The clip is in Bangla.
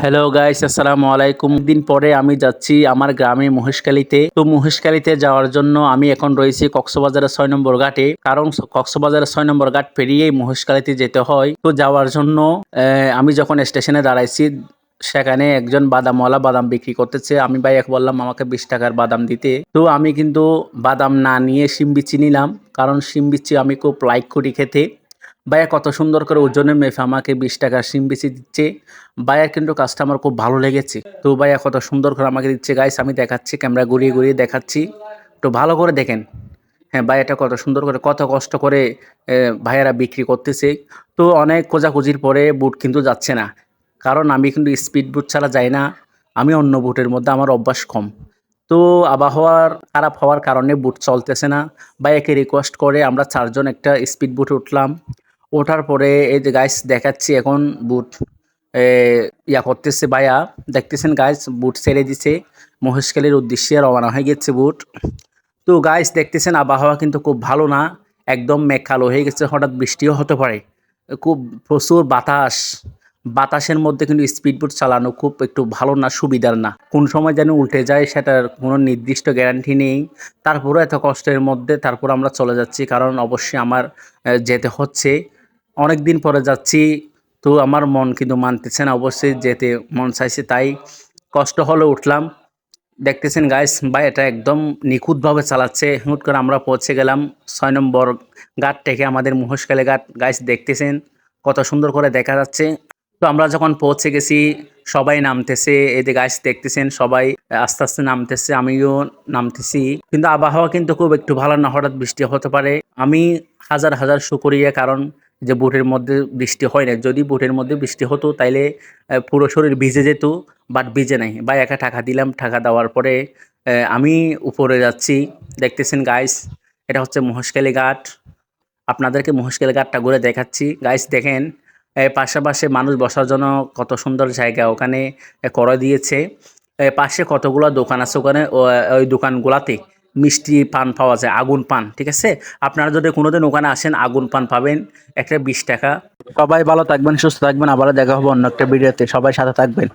হ্যালো গাইস, আসসালামু আলাইকুম। দিন পরে আমি যাচ্ছি আমার গ্রামে মহেশখালীতে। তো মহেশখালীতে যাওয়ার জন্য আমি এখন রয়েছি কক্সবাজারের ৬ নম্বর ঘাটে। কারণ কক্সবাজারের ৬ নম্বর ঘাট পেরিয়েই মহেশখালীতে যেতে হয়। তো যাওয়ার জন্য আমি যখন স্টেশনে দাঁড়াইছি, সেখানে একজন বাদামওয়ালা বাদাম বিক্রি করতেছে। আমি ভাইয়াকে বললাম আমাকে ২০ টাকার বাদাম দিতে। তো আমি কিন্তু বাদাম না নিয়ে শিম বিচি নিলাম, কারণ শিম বিচি আমি খুব লাইক করি খেতে। ভাইয়া কত সুন্দর করে ওজনের মেপে আমাকে ২০ টাকার শিম বিচি দিচ্ছে। ভাইয়ার কিন্তু কাজটা আমার খুব ভালো লেগেছে। তো ভাইয়া কত সুন্দর করে আমাকে দিচ্ছে। গাইস আমি দেখাচ্ছি, ক্যামেরা ঘুরিয়ে ঘুরিয়ে দেখাচ্ছি, তো ভালো করে দেখেন। হ্যাঁ, ভাইয়াটা কত সুন্দর করে কত কষ্ট করে ভাইয়ারা বিক্রি করতেছে। তো অনেক খোঁজাখুঁজির পরে বুট কিন্তু যাচ্ছে না, কারণ আমি কিন্তু স্পিড বুট ছাড়া যাই না। আমি অন্য বুটের মধ্যে আমার অভ্যাস কম। তো আবহাওয়ার খারাপ হওয়ার কারণে বুট চলতেছে না। ভাইয়াকে রিকোয়েস্ট করে আমরা ৪ জন একটা স্পিড বুটে উঠলাম। ওঠার পরে এই যে গাইস দেখাচ্ছি এখন বুট এ করতেছে ভাইয়া। দেখতেছেন গাইস, বুট ছেড়ে দিছে। মহেশখালীর উদ্দেশ্যে রওনা হয়ে গেছে বুট। তো গাইস দেখতেছেন আবহাওয়া কিন্তু খুব ভালো না। একদম মেঘ কালো হয়ে গেছে, হঠাৎ বৃষ্টিও হতে পারে। খুব প্রচুর বাতাস। বাতাসের মধ্যে কিন্তু স্পিড বোট চালানো খুব একটু ভালো না, সুবিধার না। কোন সময় যেন উল্টে যায় সেটার কোনো নির্দিষ্ট গ্যারান্টি নেই। তারপরেও এত কষ্টের মধ্যে তারপর আমরা চলে যাচ্ছি, কারণ অবশ্যই আমার যেতে হচ্ছে। অনেক দিন পরে যাচ্ছি, তো আমার মন কিন্তু মানতেছে না। অবশ্যই যেতে মন চাইছে, তাই কষ্ট হলে উঠলাম। দেখতেছেন গাইস, ভাই এটা একদম নিখুঁতভাবে চালাচ্ছে। হুট করে আমরা পৌঁছে গেলাম ৬ নম্বর ঘাট থেকে আমাদের মহেশখালী ঘাট। গাইস দেখতেছেন কত সুন্দর করে দেখা যাচ্ছে। তো আমরা যখন পৌঁছে গেছি, সবাই নামতেছে। এই যে গাইস দেখতেছেন সবাই আস্তে আস্তে নামতেছে, আমিও নামতেছি। কিন্তু আবহাওয়া কিন্তু খুব একটু ভালো না, হঠাৎ বৃষ্টি হতে পারে। আমি হাজার হাজার শুকরিয়া, কারণ যে বুটের মধ্যে বৃষ্টি হয় না। যদি বুটের মধ্যে বৃষ্টি হতো তাইলে পুরো শরীর ভিজে যেত, বাট ভিজে নাই। ভাই একা টাকা দিলাম, টাকা দেওয়ার পরে আমি উপরে যাচ্ছি। দেখতেছেন গাইস, এটা হচ্ছে মহেশখালী ঘাট। আপনাদেরকে মহেশখালী ঘাটটা ঘুরে দেখাচ্ছি। গাইস দেখেন, পাশাপাশি মানুষ বসার জন্য কত সুন্দর জায়গা ওখানে করে দিয়েছে। পাশে কতগুলো দোকান আছে, ওখানে ওই দোকানগুলাতে মিষ্টি পান পাওয়া যায়, আগুন পান। ঠিক আছে, আপনারা যদি কোনোদিন ওখানে আসেন আগুন পান পাবেন, একটা ২০ টাকা। সবাই ভালো থাকবেন, সুস্থ থাকবেন, আবার দেখা হবে অন্য একটা ভিডিওতে। সবাই সাথে থাকবেন।